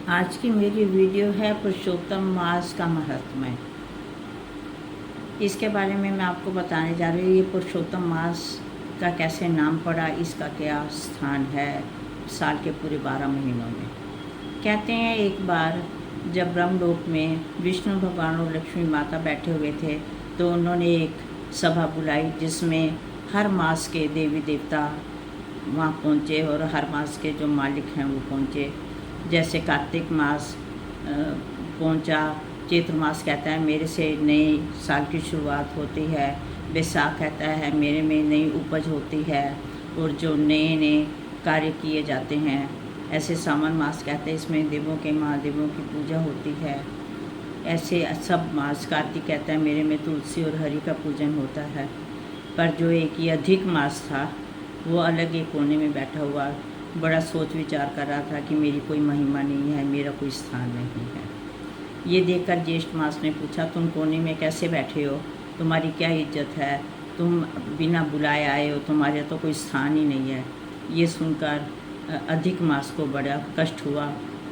आज की मेरी वीडियो है पुरुषोत्तम मास का महात्म्य। इसके बारे में मैं आपको बताने जा रही हूँ। ये पुरुषोत्तम मास का कैसे नाम पड़ा, इसका क्या स्थान है साल के पूरे 12 महीनों में। कहते हैं एक बार जब ब्रह्मलोक में विष्णु भगवान और लक्ष्मी माता बैठे हुए थे तो उन्होंने एक सभा बुलाई जिसमें हर मास के देवी देवता वहाँ पहुँचे और हर मास के जो मालिक हैं वो पहुँचे। जैसे कार्तिक मास पहुँचा, चैत्र मास कहता है मेरे से नए साल की शुरुआत होती है, बैसाख कहता है मेरे में नई उपज होती है और जो नए नए कार्य किए जाते हैं। ऐसे सावन मास कहते हैं इसमें देवों के महादेवों की पूजा होती है। ऐसे सब मास कार्तिक कहता है मेरे में तुलसी और हरि का पूजन होता है। पर जो एक ये अधिक मास था वो अलग एक कोने में बैठा हुआ बड़ा सोच विचार कर रहा था कि मेरी कोई महिमा नहीं है, मेरा कोई स्थान नहीं है। ये देखकर ज्येष्ठ मास ने पूछा तुम कोने में कैसे बैठे हो, तुम्हारी क्या इज्जत है, तुम बिना बुलाए आए हो, तुम्हारे तो कोई स्थान ही नहीं है। ये सुनकर अधिक मास को बड़ा कष्ट हुआ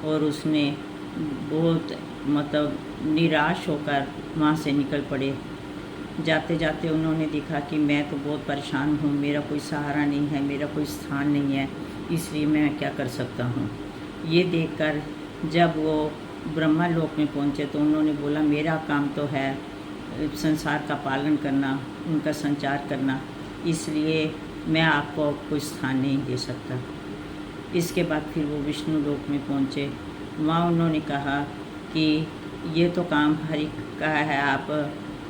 और उसने बहुत निराश होकर वहाँ से निकल पड़े। जाते जाते उन्होंने देखा कि मैं तो बहुत परेशान हूँ, मेरा कोई सहारा नहीं है, मेरा कोई स्थान नहीं है, इसलिए मैं क्या कर सकता हूँ। ये देखकर जब वो ब्रह्मा लोक में पहुँचे तो उन्होंने बोला मेरा काम तो है संसार का पालन करना, उनका संचार करना, इसलिए मैं आपको कोई स्थान नहीं दे सकता। इसके बाद फिर वो विष्णु लोक में पहुँचे। वहाँ उन्होंने कहा कि ये तो काम हरि का है, आप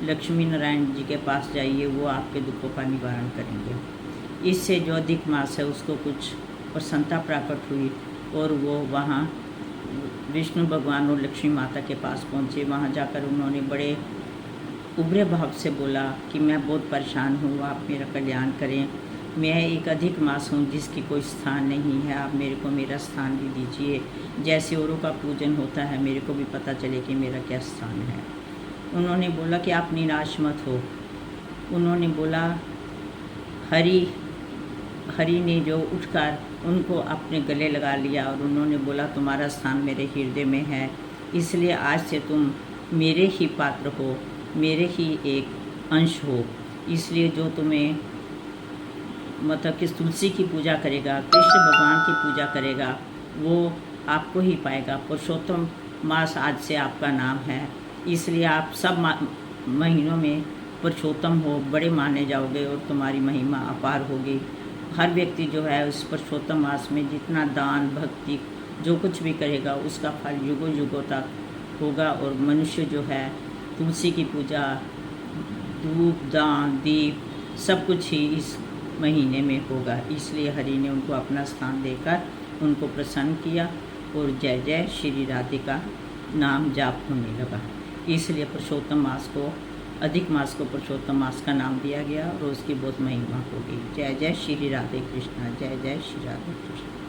लक्ष्मी नारायण जी के पास जाइए, वो आपके दुखों का निवारण करेंगे। इससे जो अधिक मास है उसको कुछ प्रसन्नता प्राप्त हुई और वो वहाँ विष्णु भगवान और लक्ष्मी माता के पास पहुँचे। वहाँ जाकर उन्होंने बड़े उभरे भाव से बोला कि मैं बहुत परेशान हूँ, आप मेरा कल्याण करें। मैं एक अधिक मास हूँ जिसकी कोई स्थान नहीं है, आप मेरे को मेरा स्थान भी दीजिए। जैसे औरों का पूजन होता है मेरे को भी पता चले कि मेरा क्या स्थान है। उन्होंने बोला कि आप निराश मत हो। उन्होंने बोला हरि ने जो उठकर उनको अपने गले लगा लिया और उन्होंने बोला तुम्हारा स्थान मेरे हृदय में है, इसलिए आज से तुम मेरे ही पात्र हो, मेरे ही एक अंश हो। इसलिए जो तुम्हें कि तुलसी की पूजा करेगा, कृष्ण भगवान की पूजा करेगा, वो आपको ही पाएगा। पुरुषोत्तम मास आज से आपका नाम है, इसलिए आप सब महीनों में पुरुषोत्तम हो, बड़े माने जाओगे और तुम्हारी महिमा अपार होगी। हर व्यक्ति जो है उस पुरुषोत्तम मास में जितना दान भक्ति जो कुछ भी करेगा उसका फल युगों युगों तक होगा। और मनुष्य जो है तुलसी की पूजा, धूप दान दीप सब कुछ ही इस महीने में होगा। इसलिए हरि ने उनको अपना स्थान देकर उनको प्रसन्न किया और जय जय श्री राधे का नाम जाप होने लगा। इसलिए पुरुषोत्तम मास को, अधिक मास को पुरुषोत्तम मास का नाम दिया गया और उसकी बहुत महिमा हो गई। जय जय श्री राधे कृष्णा, जय जय श्री राधे कृष्ण।